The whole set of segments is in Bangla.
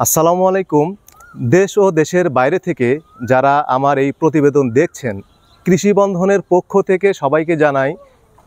আসসালামু আলাইকুম। দেশ ও দেশের বাইরে থেকে যারা আমার এই প্রতিবেদন দেখছেন, কৃষি বন্ধনের পক্ষ থেকে সবাইকে জানাই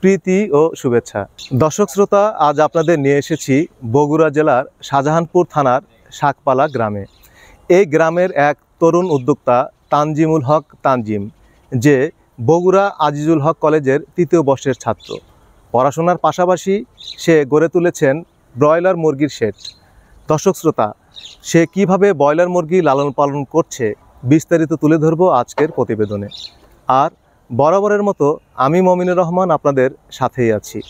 প্রীতি ও শুভেচ্ছা। দর্শক শ্রোতা, আজ আপনাদের নিয়ে এসেছি বগুড়া জেলার শাহজাহানপুর থানার শাকপালা গ্রামে। এই গ্রামের এক তরুণ উদ্যোক্তা তানজিমুল হক তানজিম, যে বগুড়া আজিজুল হক কলেজের ৩য় বর্ষের ছাত্র। পড়াশোনার পাশাপাশি সে গড়ে তুলেছেন ব্রয়লার মুরগির শেড। দর্শক শ্রোতা, সে কিভাবে ব্রয়লার মুরগি লালন পালন করছে বিস্তারিত তুলে ধরবো আজকের প্রতিবেদনে। আর বরাবরের মতো আমি মমিনুর রহমান আপনাদের সাথেই আছি।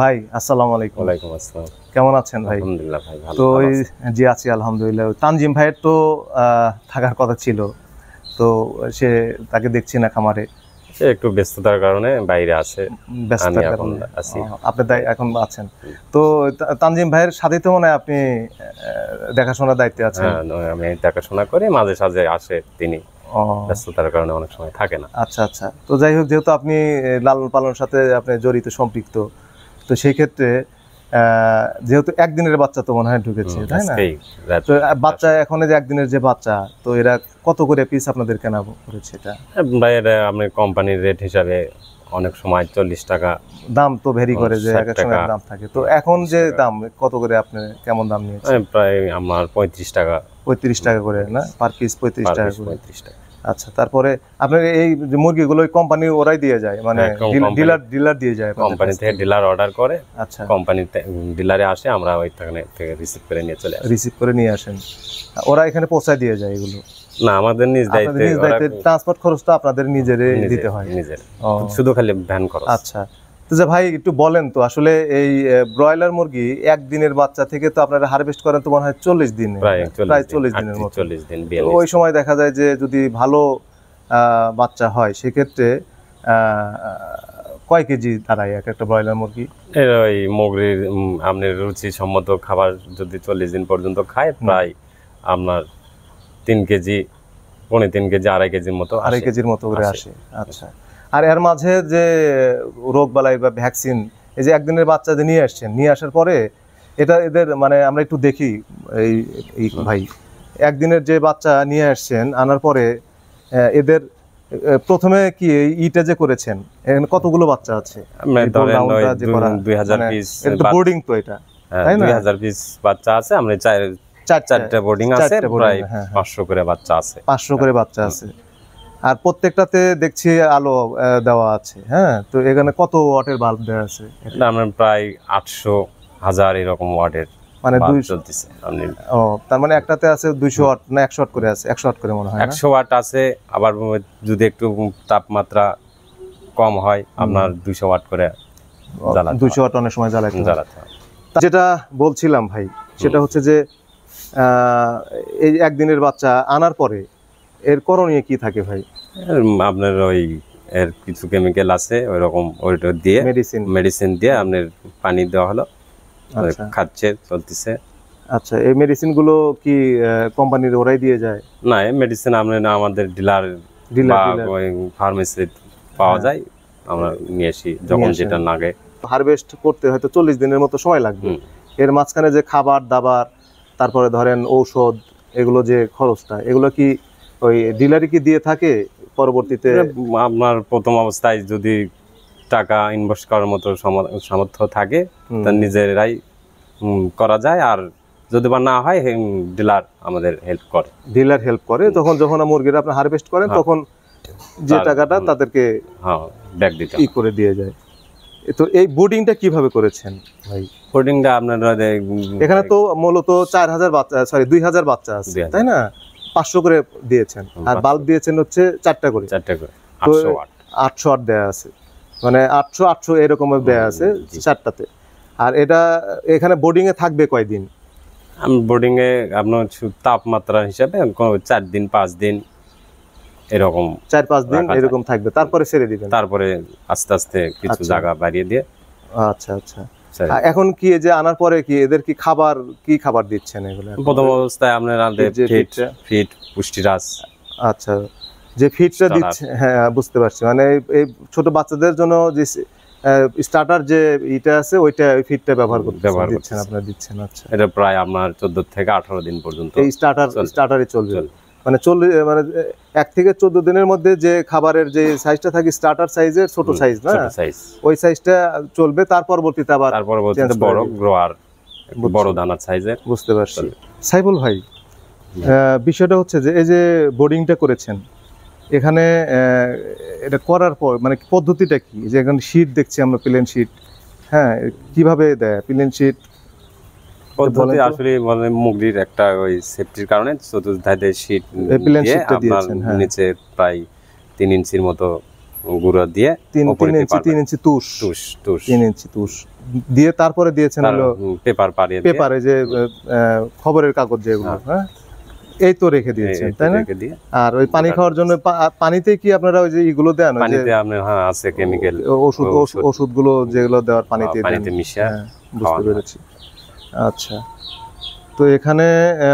ভাই আসসালামু আলাইকুম। ওয়ালাইকুম আসসালাম। কেমন আছেন ভাই? আলহামদুলিল্লাহ ভাই, ভালো। তো জি আছি আলহামদুলিল্লাহ। তানজিম ভাইয়ের তো থাকার কথা ছিল, তো তাকে দেখছি না খামারে। সে একটু ব্যস্ততার কারণে বাইরে আছে। ব্যস্ততার আমি এখন কারণে আছি। আপনি এখন আছেন। তো তানজিম ভাইয়ের সাথে তো মনে হয় আপনি দেখাশোনার দায়িত্বে আছেন। হ্যাঁ, আমি দেখাশোনা করি, মাঝে সাঝে আসে তিনি। ব্যস্ততার কারণে অনেক সময় থাকে না। আচ্ছা আচ্ছা। তো যাই হোক, যেহেতু আপনি লালন পালনের সাথে আপনি জড়িত, সম্পৃক্ত, তো সেই ক্ষেত্রে যেহেতু একদিনের বাচ্চা তো মনে হয় ঢুকেছে, তাই না? তো বাচ্চা এখন যে একদিনের যে বাচ্চা, তো এরা কত করে পিস আপনাদের কেনা করেছে? এটা ভাই এটা আপনি কোম্পানির রেট হিসাবে অনেক সময় 40 টাকা দাম তো ভেরি করে, যে এক এক সময় দাম থাকে। তো এখন যে দাম কত করে, আপনি কেমন দাম নিয়েছেন? প্রায় আমার 35 টাকা। 35 টাকা করে না পার পিস? 35 টাকা করে। 35 টাকা। আচ্ছা। তারপরে আপনার এই যে মুরগিগুলো কোম্পানি ওরাই দিয়ে যায়, মানে ডিলার দিয়ে যায়? কোম্পানি থেকে ডিলার অর্ডার করে। আচ্ছা। কোম্পানিতে ডিলারে আসে, আমরা ওইখানে থেকে রিসিভ করে নিয়ে চলে আসি। রিসিভ করে নিয়ে আসেন, ওরা এখানে পৌঁছায় দিয়ে যায় এগুলো? না, আমাদের নিজ দায়িত্বে। ট্রান্সপোর্ট খরচটা আপনাদের নিজেরই দিতে হয়? নিজের, শুধু খালি ভ্যান খরচ। আচ্ছা। তো যে ভাই একটু বলেন তো, আসলে এই ব্রয়লার মুরগি একদিনের বাচ্চা থেকে তো আপনারা হারভেস্ট করেন তো মনে হয় 40 দিনে, প্রায় 40 দিনের মতো। 40 দিন। ওই সময় দেখা যায় যে যদি ভালো বাচ্চা হয়, সেক্ষেত্রে কয় কেজি দাঁড়ায় এক একটা ব্রয়লার মুরগি? ওই মুরগির আপনার রুচি সম্মত খাবার যদি 40 দিন পর্যন্ত খায়, প্রায় আপনার 3 কেজি, 3.5 কেজি, 2.5 কেজির মতো, 2.5 কেজির মতো করে আসে। আচ্ছা। আর এর মাঝে যে রোগ বালাই বা ভ্যাকসিন, এই যে একদিনের বাচ্চা যে নিয়ে আসছেন, নিয়ে আসার পরে এটা এদের মানে আমরা একটু দেখি এই ভাই, একদিনের যে বাচ্চা নিয়ে আসছেন, আনার পরে এদের প্রথমে কি ইটা যে করেছেন, এখানে কতগুলো বাচ্চা আছে? 2000 পিস বোর্ডিং তো এটা, তাই না? 2000 পিস বাচ্চা আছে। আমরা চারটা বোর্ডিং আছে, প্রায় 500 করে বাচ্চা আছে। 500 করে বাচ্চা আছে। আর প্রত্যেকটাতে দেখছি আলো দেওয়া আছে। হ্যাঁ, তো এখানে কত ওয়াটের বাল্ব দেওয়া আছে? এটা আমরা প্রায় 800, 1000 এরকম ওয়াটের, মানে 200 চলতেছে। ও, তার মানে একটাতে আছে 200 ওয়াট না 100 ওয়াট করে আছে? 100 ওয়াট করে মনে হয়। 100 ওয়াট আছে। আবার যদি একটু তাপমাত্রা কম হয়, আপনার 200 ওয়াট করে জ্বালাতে হয়। 200 ওয়াট অনেক সময় জ্বালাতে হয়। যেটা বলছিলাম ভাই, সেটা হচ্ছে যে এই একদিনের বাচ্চা আনার পরে এর করণীয় কি থাকে ভাই? আপনার ওই এর কিছু কেমিক্যাল আছে, ওই রকম ওইটা দিয়ে মেডিসিন দিয়ে আপনার পানি দেওয়া হলো, খাচ্ছে, চলতেছে। আচ্ছা। এই মেডিসিন গুলো কি কোম্পানির ওরাই দিয়ে যায়? না, এই মেডিসিন আমরা আমাদের ডিলার ওই ফার্মেসি পাওয়া যায়, আমরা নিয়ে আসি যখন যেটা লাগে। হারভেস্ট করতে হয়তো 40 দিনের মতো সময় লাগবে। এর মাঝখানে যে খাবার দাবার, তারপরে ধরেন ঔষধ, এগুলো যে খরচটা, এগুলো কি ওই ডিলারই কি দিয়ে থাকে পরবর্তীতে? আপনার প্রথম অবস্থায় যদি টাকা ইনভেস্ট করার মতো সামর্থ্য থাকে, তা নিজেরাই করা যায়। আর যদি বা না হয়, ডিলার আমাদের হেল্প করে। তখন যখন মুরগিরা আপনি হারভেস্ট করেন, তখন যে টাকাটা তাদেরকে ব্যাক দিতে করে দিয়ে যায়। তো এই বোর্ডিংটা কিভাবে করেছেন ভাই? বোর্ডিংটা আপনারা এখানে তো মূলত 4000 বাচ্চা, সরি 2000 বাচ্চা আছে, তাই না? 500 করে দিয়েছেন, আর বাল্ব দিয়েছেন হচ্ছে 4টা করে। 800 ওয়াট। 800 ওয়াট দেয়া আছে। মানে 800 এরকম দেয়া আছে জি। 4টাতে। আর এটা এখানে বোর্ডিং এ থাকবে কয়দিন? আমি বোর্ডিং এ আপনার তাপমাত্রা হিসাবে 4 দিন 5 দিন এরকম 4-5 দিন রাখা যায়। এরকম থাকবে, তারপরে ছেড়ে দিবেন। তারপরে আস্তে আস্তে কিছু আচ্ছা। জায়গা বাড়িয়ে দিয়ে আচ্ছা আচ্ছা। এখন কি এই যে আনার পরে কি এদের কি খাবার দিচ্ছেন এগুলো এখন? প্রথম অবস্থায় আপনার যে ফিট পুষ্টিরাস। আচ্ছা, যে ফিডটা Starter। দিচ্ছে, হ্যাঁ বুঝতে পারছি, মানে এই ছোট বাচ্চাদের জন্য যে স্টার্টার যে এটা আছে ওই ফিডটা ব্যবহার ব্যবহার দিচ্ছেন, করতেছি। আপনারা দিচ্ছেন। আচ্ছা, এটা প্রায় আপনার 14 থেকে 18 দিন পর্যন্ত এই স্টার্টারই চলবে, মানে 1 থেকে 14 দিনের মধ্যে যে খাবারের যে সাইজটা থাকে স্টার্টার সাইজের ছোট সাইজ না, সাইজ, ওই সাইজটা চলবে। তার পরবর্তীতে আবার বড় গ্রোয়ার বড় দানার সাইজের। বুঝতে পারছি। সাইফুল ভাই, বিষয়টা হচ্ছে যে এই যে বোর্ডিংটা করেছেন এখানে, এটা করার পর মানে পদ্ধতিটা কি? যে এখানে শীট দেখছি আমরা, প্লেন শীট, হ্যাঁ, কিভাবে দেয় প্লেন শীট পদ্ধতি? আসলে মানে মুগরির একটা ওই সেফটির কারণে চতুর্ধারে শীট দিয়ে আপনার নিচে প্রায় 3 ইঞ্চির মতো গুঁড়ো দিয়ে 3 ইঞ্চি তুষ 3 ইঞ্চি তুষ দিয়ে তারপরে দিয়েছেন হলো পেপারে যে খবরের কাগজ যেগুলো, হ্যাঁ, এই তো রেখে দিয়েছেন, তাই না? আর ওই পানি খাওয়ার জন্য পানিতে কি আপনারা ওই যে এগুলো দেন? পানিতে আপনার হ্যাঁ আছে কেমিক্যাল ওষুধগুলো যেগুলো দেওয়ার পানিতে মিশিয়ে। বুঝতে পেরেছি। আচ্ছা, তো এখানে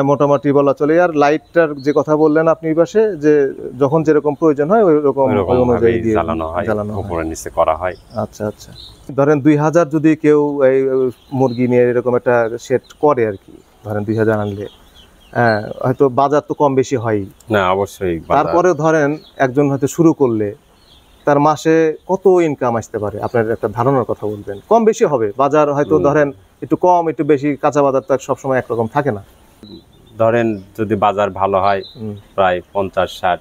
মোটামুটি বলা চলে। আর লাইটটার যে কথা বললেন আপনি এই পাশে, যে যখন যেরকম প্রয়োজন হয় ওই রকম অনুযায়ী দিয়ে জ্বালানো হয়, উপরে নিচে করা হয়। আচ্ছা আচ্ছা। ধরেন 2000 যদি কেউ এই মুরগি নিয়ে এরকম একটা সেট করে আর কি, ধরেন 2000 আনলে, হয়তো বাজার তো কম বেশি হয় না, অবশ্যই। তারপরে ধরেন একজন হয়তো শুরু করলে তার মাসে কত ইনকাম আসতে পারে? আপনার একটা ধারণার কথা বলবেন। কম বেশি হবে, বাজার হয়তো ধরেন একটু কম একটু বেশি, কাঁচা বাজার তো সবসময় একরকম থাকে না। ধরেন যদি বাজার ভালো হয় প্রায় 50-60।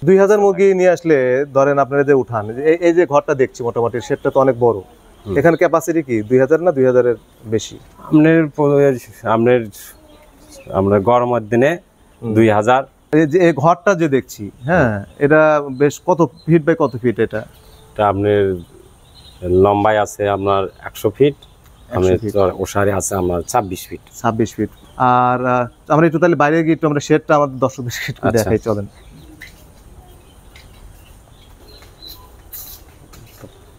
2000 মুরগি নিয়ে আসলে ধরেন আপনারা যে উঠান, এই যে ঘরটা দেখছি মোটামুটি সেটটা তো অনেক বড়, এখানে ক্যাপাসিটি কি 2000 না 2000-এর বেশি? আমরা গরমের দিনে 2000। এই ঘরটা যে দেখছি, হ্যাঁ, এটা বেশ কত ফিট বাই কত ফিট? এটা আপনার লম্বায় আছে আপনার 100 ফিট, ওসারে আছে আমার 26 ফিট। 26 ফিট। আর আমরা একটু তাহলে বাইরে গিয়ে একটু আমরা শেডটা আমাদের দর্শকদের দেখাই, চলেন।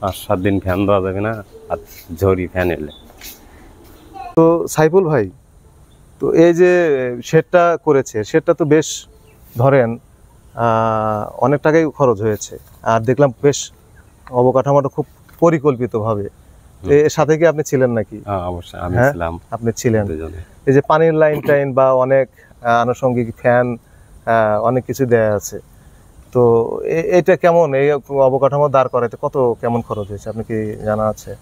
5-7 দিন ফ্যান দেওয়া যাবে না, আর ঝড়ি ফ্যান এলে। তো সাইফুল ভাই, তো এই যে শেডটা করেছে, শেডটা তো বেশ ধরেন অনেক টাকাই খরচ হয়েছে, আর দেখলাম বেশ অবকাঠামোটা খুব পরিকল্পিতভাবে। এর সাথে কি আপনি ছিলেন নাকি? অবশ্যই আমি ছিলাম। আপনি ছিলেন। এই যে পানির লাইন টাইন বা অনেক আনুষঙ্গিক ফ্যান, অনেক কিছু দেয়া আছে, তো এটা কেমন, এই অবকাঠামো দাঁড় করাতে কেমন খরচ হয়েছে আপনি কি জানা আছে?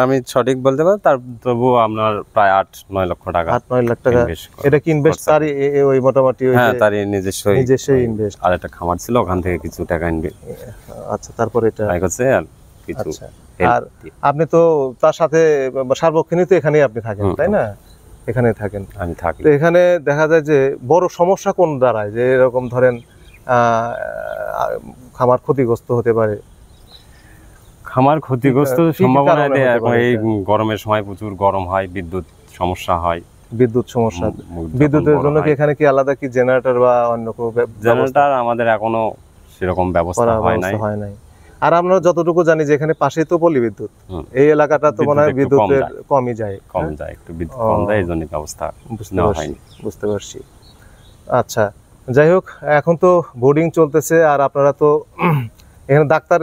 আমি সঠিক বলতে পারি, তার তবুও আপনার প্রায় 8-9 লক্ষ টাকা। 8-9 লাখ টাকা এটা কি ইনভেস্ট? তারই ওই মোটামুটি তারই নিজস্ব ইনভেস্ট। আর একটা খামার ছিল, ওখান থেকে কিছু টাকা ইনভেস্ট। আচ্ছা, তারপরে এটা হচ্ছে আর কিছু। আর আপনি তো তার সাথে সার্বক্ষণিক তো এখানেই আপনি থাকেন, তাই না? এখানে থাকেন। আমি থাকি। তো এখানে দেখা যায় যে বড় সমস্যা কোন দাঁড়ায়, যে এরকম ধরেন খামার ক্ষতিগ্রস্ত হতে পারে? খামার ক্ষতিগ্রস্ত সম্ভাবনা এই গরমের সময় প্রচুর গরম হয়, বিদ্যুৎ সমস্যা হয়। বিদ্যুৎ সমস্যা, বিদ্যুতের জন্য কি এখানে কি আলাদা কি জেনারেটর বা অন্য কোনো জেনারেটর আমাদের এখনো সেরকম ব্যবস্থা হয় নাই। আর আমরা যতটুকু জানি যে এখানে পাশেই তো পল্লী বিদ্যুৎ, এই এলাকাটা তো মনে হয় বিদ্যুতের কমই যায়, একটু বিদ্যুৎ কম যায়, এই জন্য ব্যবস্থা নেওয়া হয়নি। বুঝতে পারছি। আচ্ছা, যাই হোক, এখন তো বোর্ডিং চলতেছে, আর আপনারা তো এখানে ডাক্তার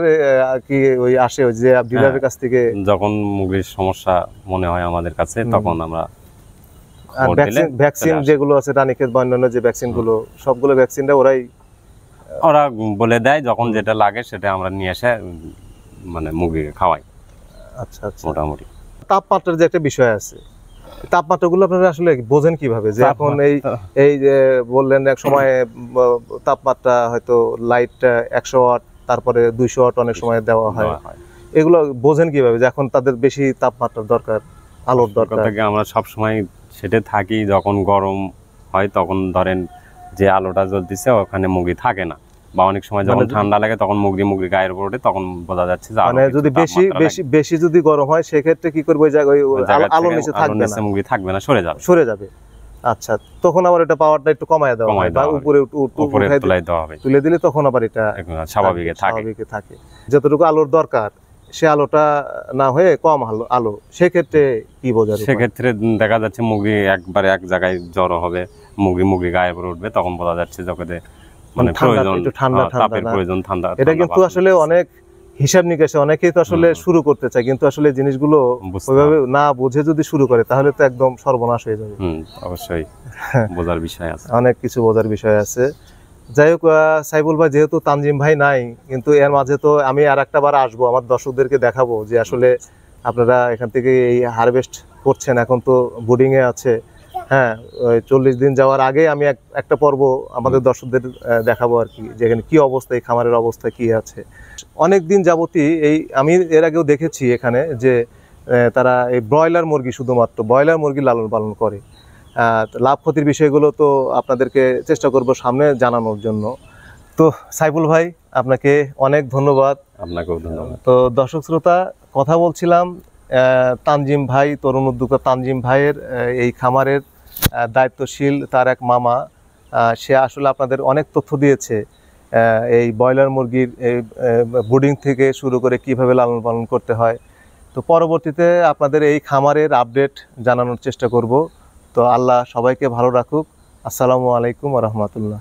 কি ওই আসে ওই যে ডিলারের কাছ থেকে যখন মুরগির সমস্যা মনে হয় আমাদের কাছে, তখন আমরা আর ভ্যাকসিন যেগুলো আছে রানীক্ষেত বা অন্যান্য যে ভ্যাকসিন গুলো, সবগুলো ভ্যাকসিনটা ওরা বলে দেয়, যখন যেটা লাগে সেটা আমরা নিয়ে এসে মানে মুরগিকে খাওয়াই। আচ্ছা আচ্ছা। মোটামুটি তাপমাত্রার যে একটা বিষয় আছে, তাপমাত্রাগুলো আপনারা আসলে বোঝেন কিভাবে? যে এখন এই যে বললেন এক সময় তাপমাত্রা হয়তো লাইটটা 100 ওয়াট, তারপরে 200 ওয়াট অনেক সময় দেওয়া হয়, এগুলো বোঝেন কিভাবে যে এখন তাদের বেশি তাপমাত্রার দরকার, আলোর দরকার? আমরা সব সময় সেটা থাকি, যখন গরম হয় তখন ধরেন যে আলোটা জ্বলতেছে ওখানে মুরগি থাকে না, বা অনেক সময় যখন ঠান্ডা লাগে তখন মুগরি গায়ের উপর ওঠে, তখন বোঝা যাচ্ছে যে মানে যদি বেশি যদি গরম হয় সেক্ষেত্রে কি করবে, ওই জায়গায় আলোর নিচে থাকবে না, মুগরি থাকবে না, সরে যাবে। আচ্ছা, তখন আবার এটা পাওয়ারটা একটু কমায় দেওয়া হয় বা উপরে তুলে দিলে তখন আবার এটা স্বাভাবিক থাকে। যতটুকু আলোর দরকার সে আলোটা না হয়ে কম আলো, সেক্ষেত্রে কি বোঝার? সেক্ষেত্রে দেখা যাচ্ছে মুগরি একবারে এক জায়গায় জড়ো হবে, মুগরি গায়ের উপর উঠবে, তখন বোঝা যাচ্ছে যে মানে ঠান্ডা। এটা কিন্তু আসলে অনেক হিসাব নিকাশে অনেকেই তো আসলে শুরু করতে চায়, কিন্তু আসলে জিনিসগুলো ওইভাবে না বুঝে যদি শুরু করে তাহলে তো একদম সর্বনাশ হয়ে যাবে। অবশ্যই বোঝার বিষয় আছে, অনেক কিছু বোঝার বিষয় আছে। যাই হোক, সাইফুল ভাই যেহেতু তানজিম ভাই নাই, কিন্তু এর মাঝে তো আমি আর একটা বার আসবো, আমার দর্শকদেরকে দেখাবো যে আসলে আপনারা এখান থেকে এই হারভেস্ট করছেন, এখন তো বোর্ডিং এ আছে। হ্যাঁ, 40 দিন যাওয়ার আগে আমি একটা পর্ব আমাদের দর্শকদের দেখাবো আর কি, যে এখানে কি অবস্থা, এই খামারের অবস্থা কি আছে। অনেক দিন যাবতই আমি এর আগেও দেখেছি এখানে যে তারা এই ব্রয়লার মুরগি, শুধুমাত্র ব্রয়লার মুরগি লালন পালন করে। লাভ ক্ষতির বিষয়গুলো তো আপনাদেরকে চেষ্টা করব সামনে জানানোর জন্য। তো সাইফুল ভাই, আপনাকে অনেক ধন্যবাদ। আপনাকেও ধন্যবাদ। তো দর্শক শ্রোতা, কথা বলছিলাম তানজিম ভাই, তরুণ উদ্যোক্তা তানজিম ভাইয়ের এই খামারের দায়িত্বশীল তার এক মামা। সে আসলে আপনাদের অনেক তথ্য দিয়েছে এই ব্রয়লার মুরগির ব্রুডিং থেকে শুরু করে কিভাবে লালন পালন করতে হয়। তো পরবর্তীতে আপনাদের এই খামারের আপডেট জানানোর চেষ্টা করব। তো আল্লাহ সবাইকে ভালো রাখুক। আসসালামু আলাইকুম ওয়া রাহমাতুল্লাহ।